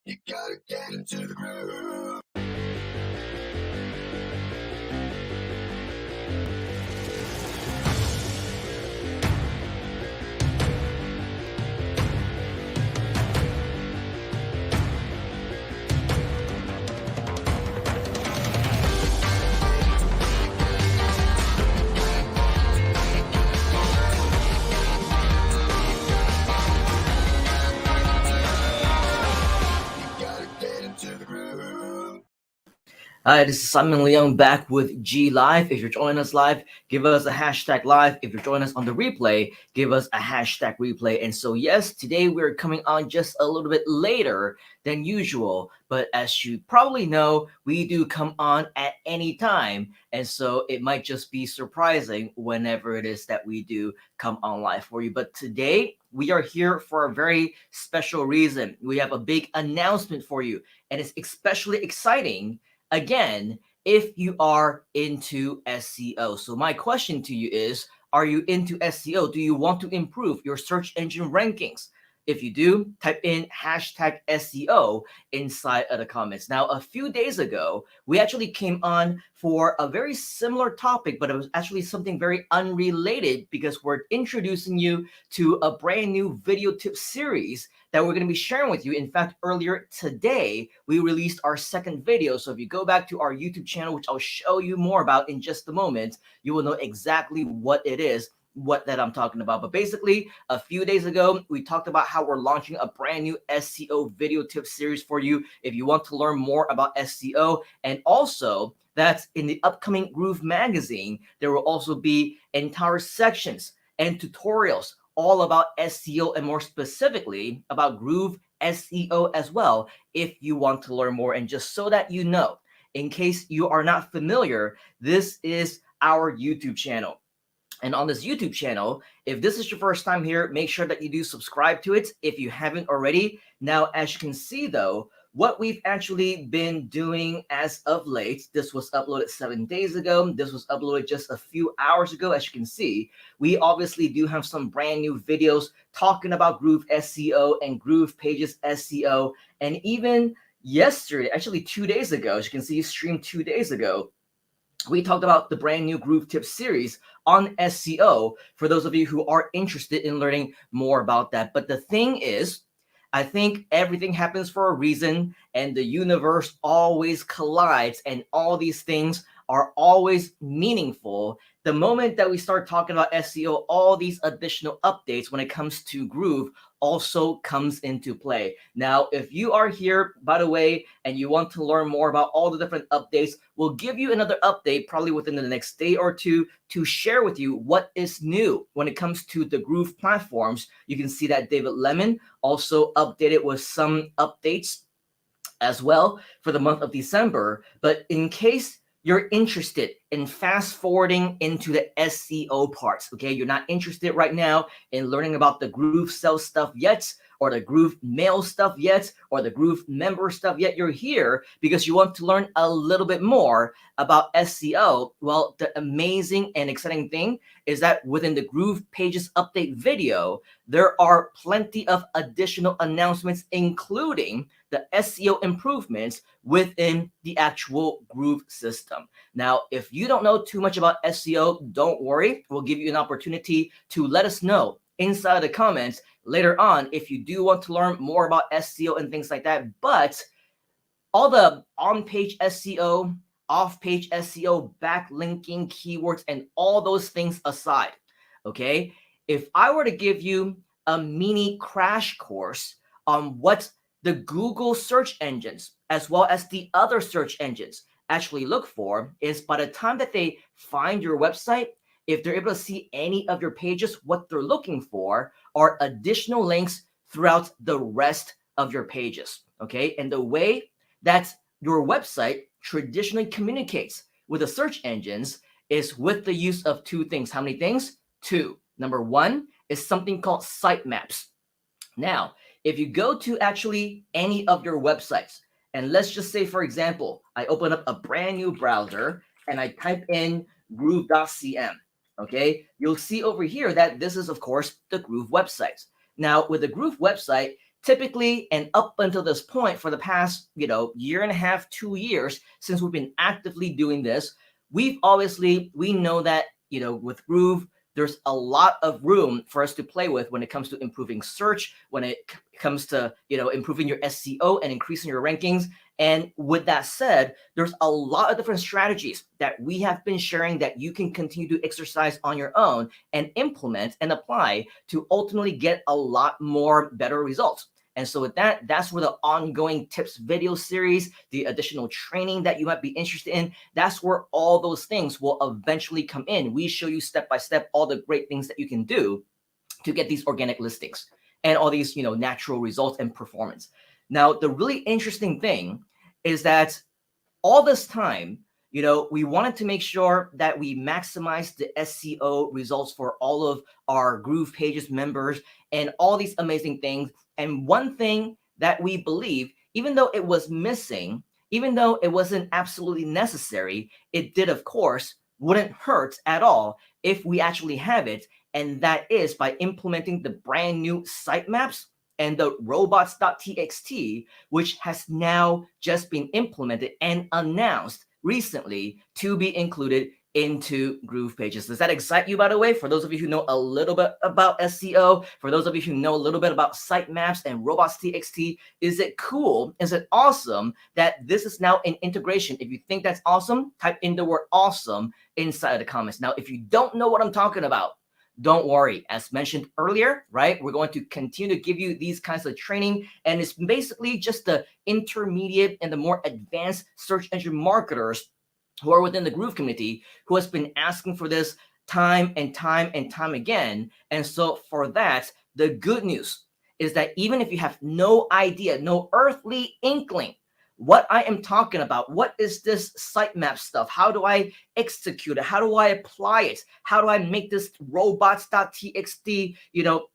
You gotta get into the groove. Hi, this is Simon Leung back with GLIVE. If you're joining us live, give us a hashtag live. If you're joining us on the replay, give us a hashtag replay. And so, yes, today we're coming on just a little bit later than usual. But as you probably know, we do come on at any time. And so it might just be surprising whenever it is that we do come on live for you. But today we are here for a very special reason. We have a big announcement for you, and it's especially exciting. Again, if you are into SEO. So my question to you is, are you into SEO? Do you want to improve your search engine rankings? If you do, type in hashtag SEO inside of the comments. Now, a few days ago, we actually came on for a very similar topic, but it was actually something very unrelated because we're introducing you to a brand new video tip series that we're going to be sharing with you. In fact, earlier today, we released our second video. So if you go back to our YouTube channel, which I'll show you more about in just a moment, you will know exactly what it is, what that I'm talking about. But basically, a few days ago, we talked about how we're launching a brand new SEO video tip series for you if you want to learn more about SEO. And also, that's in the upcoming Groove magazine, there will also be entire sections and tutorials all about SEO, and more specifically about Groove SEO as well, if you want to learn more. And just so that you know, in case you are not familiar, this is our YouTube channel. And on this YouTube channel, if this is your first time here, make sure that you do subscribe to it if you haven't already. Now, as you can see, though, what we've actually been doing as of late, this was uploaded 7 days ago. This was uploaded just a few hours ago. As you can see, we obviously do have some brand new videos talking about Groove SEO and GroovePages SEO. And even yesterday, actually 2 days ago, as you can see, streamed 2 days ago, we talked about the brand new Groove Tips series on SEO for those of you who are interested in learning more about that. But the thing is, I think everything happens for a reason, and the universe always collides, and all these things are always meaningful. The moment that we start talking about SEO, all these additional updates when it comes to Groove also comes into play. Now, if you are here, by the way, and you want to learn more about all the different updates, we'll give you another update probably within the next day or two to share with you what is new when it comes to the Groove platforms. You can see that David Lemon also updated with some updates as well for the month of December. But in case you're interested in fast forwarding into the SEO parts, okay, you're not interested right now in learning about the Groove Sell stuff yet, or the Groove Mail stuff yet, or the Groove Member stuff yet. You're here because you want to learn a little bit more about SEO. Well, the amazing and exciting thing is that within the Groove Pages update video, there are plenty of additional announcements, including the SEO improvements within the actual Groove system. Now, if you don't know too much about SEO, don't worry. We'll give you an opportunity to let us know inside the comments later on if you do want to learn more about SEO and things like that. But all the on-page SEO, off-page SEO, backlinking, keywords, and all those things aside, okay? If I were to give you a mini crash course on what the Google search engines, as well as the other search engines, actually look for, is by the time that they find your website, if they're able to see any of your pages, what they're looking for are additional links throughout the rest of your pages, okay? And the way that your website traditionally communicates with the search engines is with the use of two things. How many things? Two. Number one is something called sitemaps. Now, if you go to actually any of your websites, and let's just say, for example, I open up a brand new browser and I type in groove.cm, okay, you'll see over here that this is, of course, the Groove website. Now, with the Groove website, typically, and up until this point, for the past, year and a half, 2 years since we've been actively doing this, we know that, with Groove, there's a lot of room for us to play with when it comes to improving search, when it comes to, improving your SEO and increasing your rankings. And with that said, there's a lot of different strategies that we have been sharing that you can continue to exercise on your own and implement and apply to ultimately get a lot more better results. And so with that, that's where the ongoing tips video series, the additional training that you might be interested in, that's where all those things will eventually come in. We show you step by step all the great things that you can do to get these organic listings and all these, natural results and performance. Now, the really interesting thing is that all this time, we wanted to make sure that we maximize the SEO results for all of our GroovePages members and all these amazing things. And one thing that we believe, even though it was missing, even though it wasn't absolutely necessary, it did, of course, wouldn't hurt at all if we actually have it. And that is by implementing the brand new sitemaps and the Robots.txt, which has now just been implemented and announced recently to be included into GroovePages. Does that excite you, by the way? For those of you who know a little bit about SEO, for those of you who know a little bit about sitemaps and Robots.txt, is it cool? Is it awesome that this is now an integration? If you think that's awesome, type in the word awesome inside of the comments. Now, if you don't know what I'm talking about, don't worry. As mentioned earlier, right, we're going to continue to give you these kinds of training, and it's basically just the intermediate and the more advanced search engine marketers who are within the Groove community who has been asking for this time and time and time again. And so for that, the good news is that even if you have no idea, no earthly inkling what I am talking about, what is this sitemap stuff? How do I execute it? How do I apply it? How do I make this robots.txt,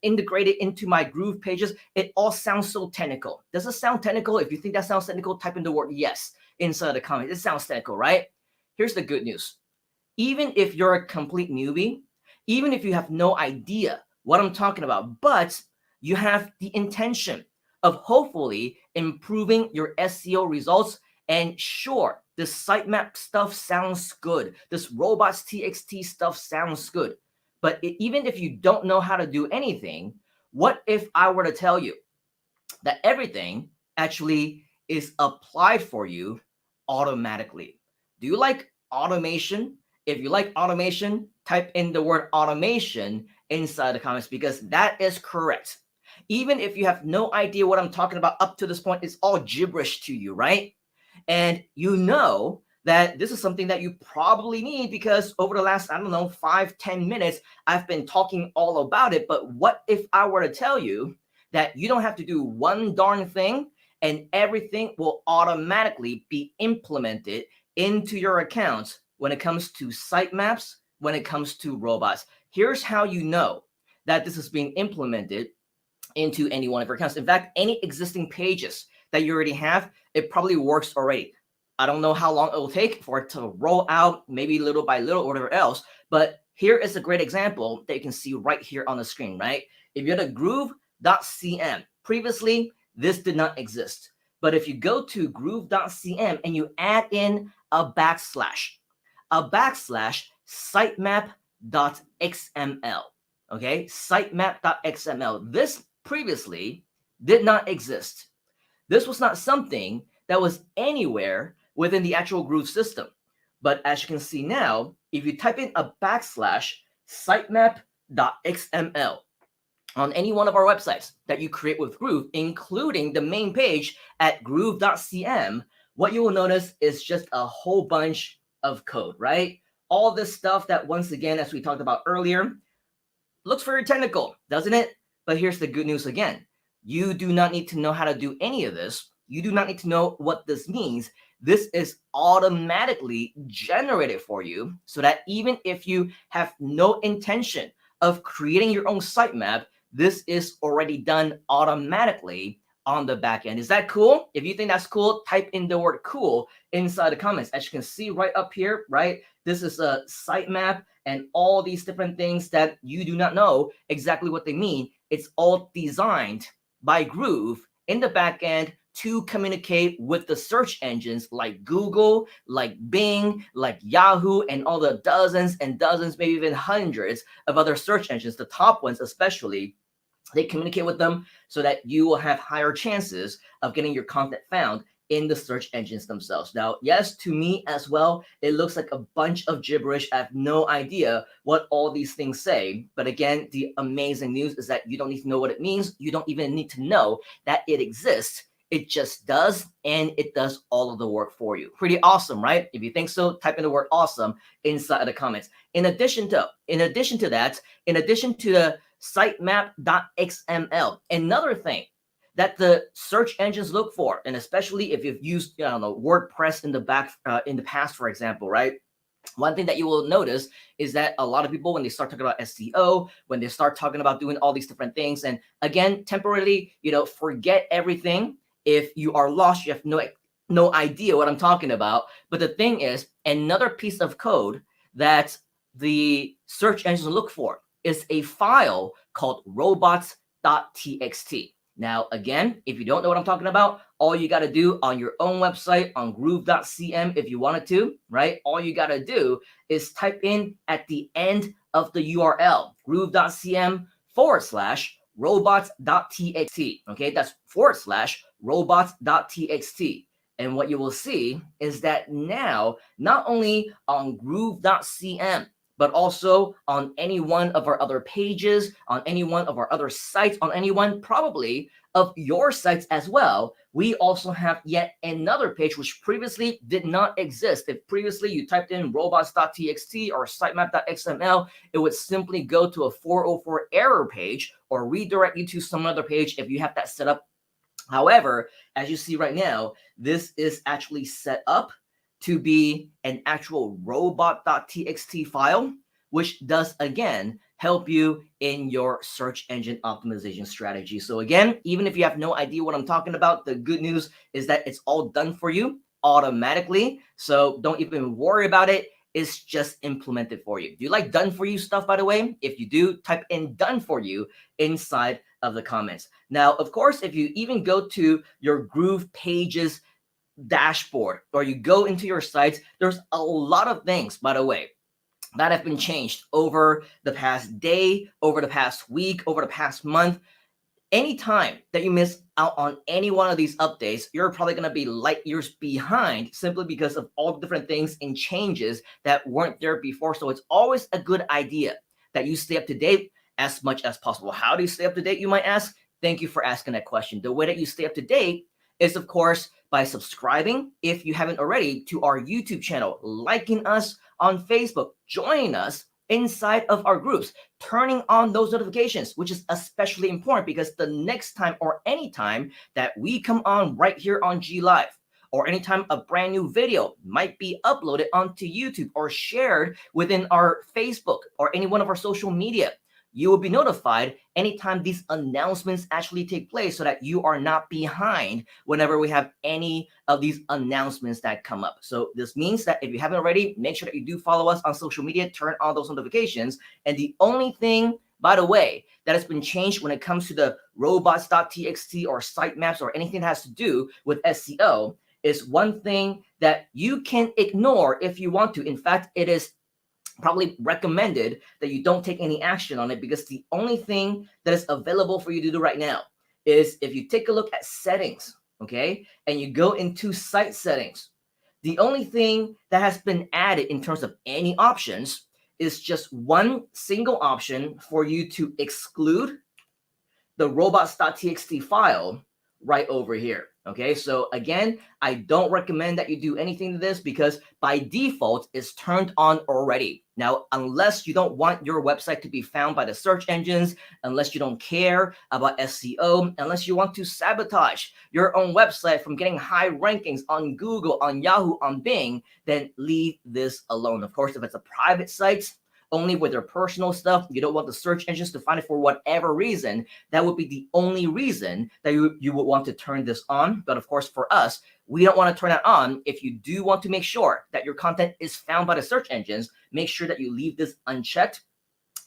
integrated into my GroovePages? It all sounds so technical. Does it sound technical? If you think that sounds technical, type in the word yes inside the comments. It sounds technical, right? Here's the good news. Even if you're a complete newbie, even if you have no idea what I'm talking about, but you have the intention of hopefully improving your SEO results. And sure, this sitemap stuff sounds good. This robots.txt stuff sounds good. But even if you don't know how to do anything, what if I were to tell you that everything actually is applied for you automatically? Do you like automation? If you like automation, type in the word automation inside the comments, because that is correct. Even if you have no idea what I'm talking about up to this point, it's all gibberish to you, right? And you know that this is something that you probably need because over the last, 5-10 minutes, I've been talking all about it. But what if I were to tell you that you don't have to do one darn thing and everything will automatically be implemented into your accounts when it comes to sitemaps, when it comes to robots? Here's how you know that this is being implemented into any one of your accounts. In fact, any existing pages that you already have, it probably works already. I don't know how long it will take for it to roll out, maybe little by little or whatever else, but here is a great example that you can see right here on the screen, right? If you go to groove.cm, previously this did not exist. But if you go to groove.cm and you add in a backslash sitemap.xml, okay, sitemap.xml, this previously did not exist. This was not something that was anywhere within the actual Groove system. But as you can see now, if you type in a backslash sitemap.xml on any one of our websites that you create with Groove, including the main page at groove.cm, what you will notice is just a whole bunch of code, right? All this stuff that, once again, as we talked about earlier, looks very technical, doesn't it? But here's the good news again. You do not need to know how to do any of this. You do not need to know what this means. This is automatically generated for you so that even if you have no intention of creating your own sitemap, this is already done automatically on the back end. Is that cool? If you think that's cool, type in the word cool inside the comments. As you can see right up here, right? This is a sitemap and all these different things that you do not know exactly what they mean. It's all designed by Groove in the back end to communicate with the search engines like Google, like Bing, like Yahoo, and all the dozens and dozens, maybe even hundreds of other search engines, the top ones especially. They communicate with them so that you will have higher chances of getting your content found in the search engines themselves. Now, yes, to me as well, it looks like a bunch of gibberish. I have no idea what all these things say. But again, the amazing news is that you don't need to know what it means. You don't even need to know that it exists. It just does, and it does all of the work for you. Pretty awesome, right? If you think so, type in the word awesome inside of the comments. In addition to that, in addition to the Sitemap.xml, another thing that the search engines look for, and especially if you've used, I don't know, WordPress in the past, for example, right? One thing that you will notice is that a lot of people, when they start talking about SEO, when they start talking about doing all these different things, and again, temporarily, forget everything. If you are lost, you have no idea what I'm talking about. But the thing is, another piece of code that the search engines look for is a file called Robots.txt. Now, again, if you don't know what I'm talking about, all you got to do on your own website, on Groove.cm, if you wanted to, right? All you got to do is type in at the end of the URL, Groove.cm/robots.txt. Okay, that's /robots.txt. And what you will see is that now, not only on Groove.cm, but also on any one of our other pages, on any one of our other sites, on any one probably of your sites as well, we also have yet another page which previously did not exist. If previously you typed in robots.txt or sitemap.xml, it would simply go to a 404 error page or redirect you to some other page if you have that set up. However, as you see right now, this is actually set up to be an actual robot.txt file, which does again help you in your search engine optimization strategy. So again, even if you have no idea what I'm talking about, the good news is that it's all done for you automatically. So don't even worry about it. It's just implemented for you. Do you like done for you stuff, by the way? If you do, type in done for you inside of the comments. Now, of course, if you even go to your GroovePages dashboard or you go into your sites, there's a lot of things, by the way, that have been changed over the past day, over the past week, over the past month. Anytime that you miss out on any one of these updates, you're probably going to be light years behind simply because of all the different things and changes that weren't there before. So it's always a good idea that you stay up to date as much as possible. How do you stay up to date, you might ask? Thank you for asking that question. The way that you stay up to date is, of course, by subscribing, if you haven't already, to our YouTube channel, liking us on Facebook, joining us inside of our groups, turning on those notifications, which is especially important because the next time or anytime that we come on right here on GLIVE, or anytime a brand new video might be uploaded onto YouTube or shared within our Facebook or any one of our social media, you will be notified anytime these announcements actually take place so that you are not behind whenever we have any of these announcements that come up. So this means that if you haven't already, make sure that you do follow us on social media, turn on those notifications. And the only thing, by the way, that has been changed when it comes to the robots.txt or sitemaps or anything that has to do with SEO is one thing that you can ignore if you want to. In fact, it is probably recommended that you don't take any action on it, because the only thing that is available for you to do right now is if you take a look at settings, okay, and you go into site settings, the only thing that has been added in terms of any options is just one single option for you to exclude the robots.txt file right over here. Okay, so again, I don't recommend that you do anything to this because by default it's turned on already. Now, unless you don't want your website to be found by the search engines, unless you don't care about SEO, unless you want to sabotage your own website from getting high rankings on Google, on Yahoo, on Bing, then leave this alone. Of course, if it's a private site, only with their personal stuff, you don't want the search engines to find it for whatever reason, that would be the only reason that you would want to turn this on. But of course, for us, we don't want to turn that on. If you do want to make sure that your content is found by the search engines, make sure that you leave this unchecked.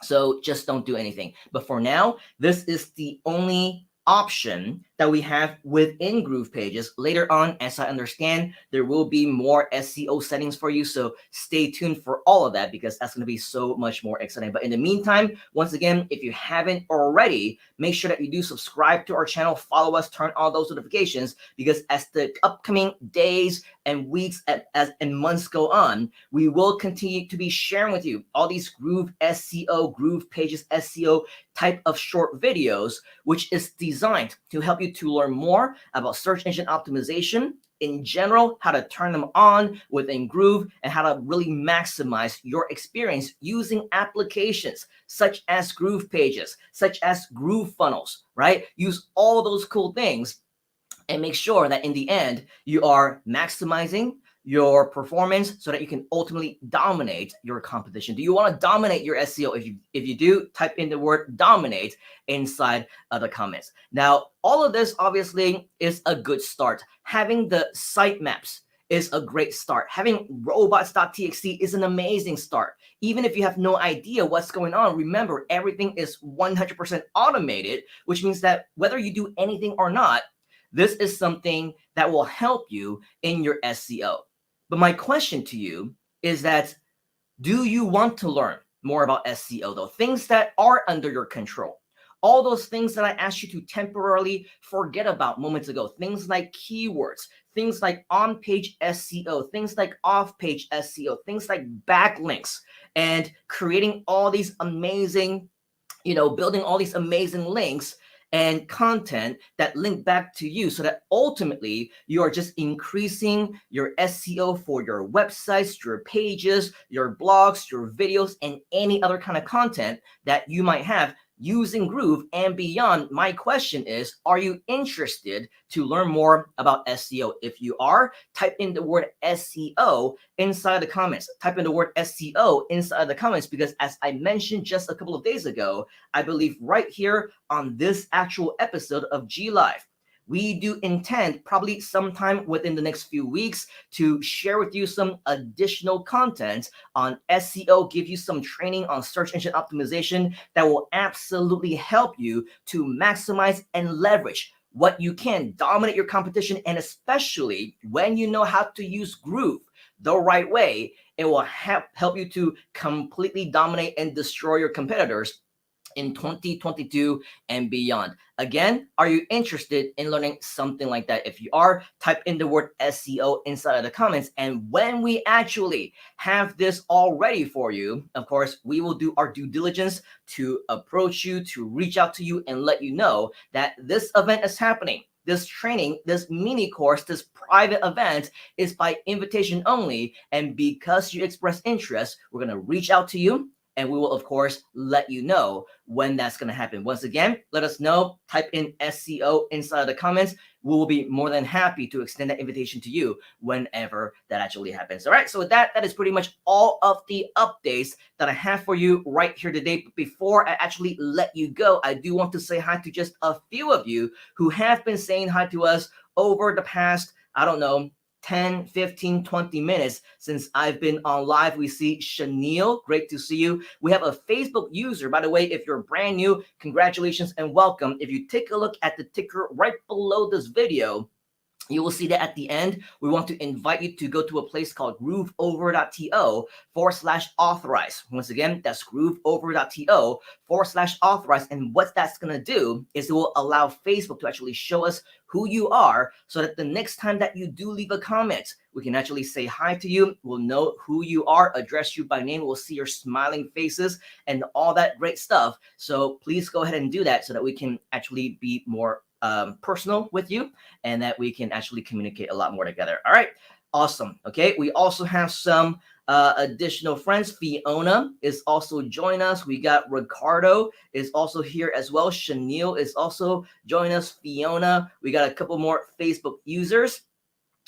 So just don't do anything. But for now, this is the only option that we have within GroovePages. Later on, as I understand, there will be more SEO settings for you. So stay tuned for all of that because that's going to be so much more exciting. But in the meantime, once again, if you haven't already, make sure that you do subscribe to our channel, follow us, turn on those notifications, because as the upcoming days and weeks and months go on, we will continue to be sharing with you all these Groove SEO, GroovePages SEO type of short videos, which is designed to help you to learn more about search engine optimization in general, how to turn them on within Groove, and how to really maximize your experience using applications such as GroovePages, such as GrooveFunnels, right? Use all those cool things and make sure that in the end, you are maximizing your performance so that you can ultimately dominate your competition. Do you want to dominate your SEO? If you do, type in the word dominate inside of the comments. Now, all of this obviously is a good start. Having the sitemaps is a great start. Having Robots.txt is an amazing start. Even if you have no idea what's going on, remember, everything is 100% automated, which means that whether you do anything or not, this is something that will help you in your SEO. But my question to you is that, do you want to learn more about SEO though? Things that are under your control. All those things that I asked you to temporarily forget about moments ago. Things like keywords, things like on-page SEO, things like off-page SEO, things like backlinks, and creating all these amazing, building all these amazing links and content that link back to you so that ultimately you are just increasing your SEO for your websites, your pages, your blogs, your videos, and any other kind of content that you might have using Groove and beyond. My question is, are you interested to learn more about SEO? If you are, type in the word SEO inside the comments. Type in the word SEO inside the comments, because as I mentioned just a couple of days ago, I believe right here on this actual episode of GLIVE, we do intend probably sometime within the next few weeks to share with you some additional content on SEO, give you some training on search engine optimization that will absolutely help you to maximize and leverage what you can, dominate your competition, and especially when you know how to use Groove the right way, it will help you to completely dominate and destroy your competitors in 2022 and beyond. Again, are you interested in learning something like that? If you are, type in the word SEO inside of the comments. And when we actually have this all ready for you, of course, we will do our due diligence to approach you, to reach out to you and let you know that this event is happening. This training, this mini course, this private event is by invitation only. And because you express interest, we're going to reach out to you and we will, of course, let you know when that's going to happen. Once again, let us know. Type in SEO inside the comments. We will be more than happy to extend that invitation to you whenever that actually happens. All right, so with that, that is pretty much all of the updates that I have for you right here today. But before I actually let you go, I do want to say hi to just a few of you who have been saying hi to us over the past, 10, 15, 20 minutes since I've been on live. We see Chanel, great to see you. We have a Facebook user, by the way, if you're brand new, congratulations and welcome. If you take a look at the ticker right below this video, you will see that at the end, we want to invite you to go to a place called grooveover.to/authorize. Once again, that's grooveover.to/authorize. And what that's going to do is it will allow Facebook to actually show us who you are so that the next time that you do leave a comment, we can actually say hi to you. We'll know who you are, address you by name. We'll see your smiling faces and all that great stuff. So please go ahead and do that so that we can actually be more personal with you and that we can actually communicate a lot more together. All right, awesome. Okay, we also have some additional friends. Fiona is also joining us. We got Ricardo is also here as well. Chanel is also joining us. Fiona, we got a couple more Facebook users.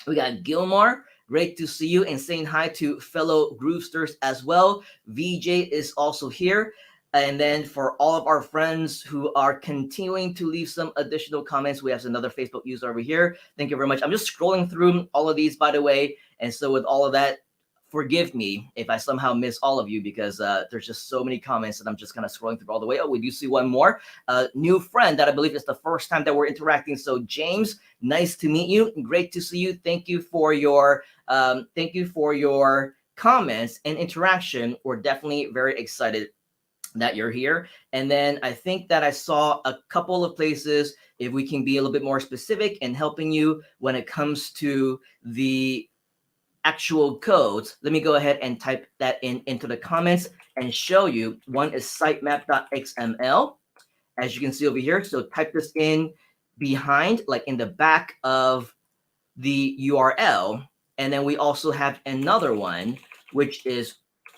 We got Gilmar, great to see you, and saying hi to fellow Groovesters as well. VJ is also here. And then for all of our friends who are continuing to leave some additional comments, we have another Facebook user over here. Thank you very much. I'm just scrolling through all of these, by the way. And so with all of that, forgive me if I somehow miss all of you, because there's just so many comments that I'm just kind of scrolling through all the way. Oh, we do see one more new friend that I believe is the first time that we're interacting. So James, nice to meet you. Great to see you. Thank you for your comments and interaction. We're definitely very excited that you're here. And then I think that I saw a couple of places, if we can be a little bit more specific in helping you when it comes to the actual codes. Let me go ahead and type that into the comments and show you. One is Sitemap.xml, as you can see over here. So type this in behind, like in the back of the URL. And then we also have another one, which is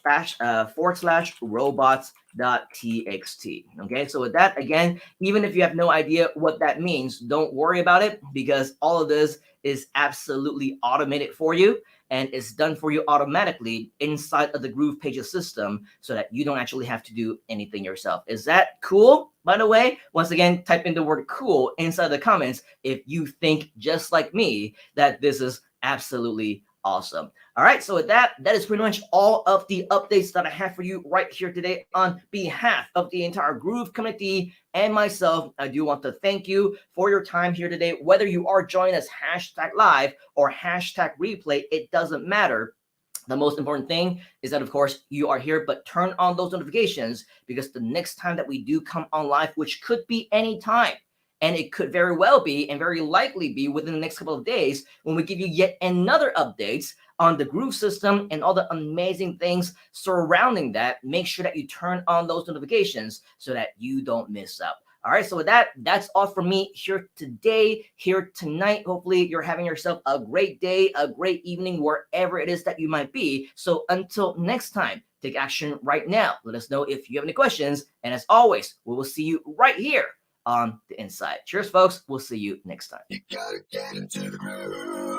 /robots.txt. Okay, so with that, again, even if you have no idea what that means, don't worry about it, because all of this is absolutely automated for you, and it's done for you automatically inside of the GroovePages system, so that you don't actually have to do anything yourself. Is that cool? By the way, once again, type in the word cool inside the comments if you think, just like me, that this is absolutely awesome. All right, so with that, that is pretty much all of the updates that I have for you right here today. On behalf of the entire Groove community and myself, I do want to thank you for your time here today. Whether you are joining us #live or #replay, it doesn't matter. The most important thing is that, of course, you are here, but turn on those notifications, because the next time that we do come on live, which could be any time, and it could very well be, and very likely be, within the next couple of days, when we give you yet another updates on the Groove system and all the amazing things surrounding that, make sure that you turn on those notifications so that you don't miss out. All right, so with that, that's all from me here today, here tonight. Hopefully you're having yourself a great day, a great evening, wherever it is that you might be. So until next time, take action right now. Let us know if you have any questions. And as always, we will see you right here on the inside. Cheers, folks. We'll see you next time. You gotta get into the groove.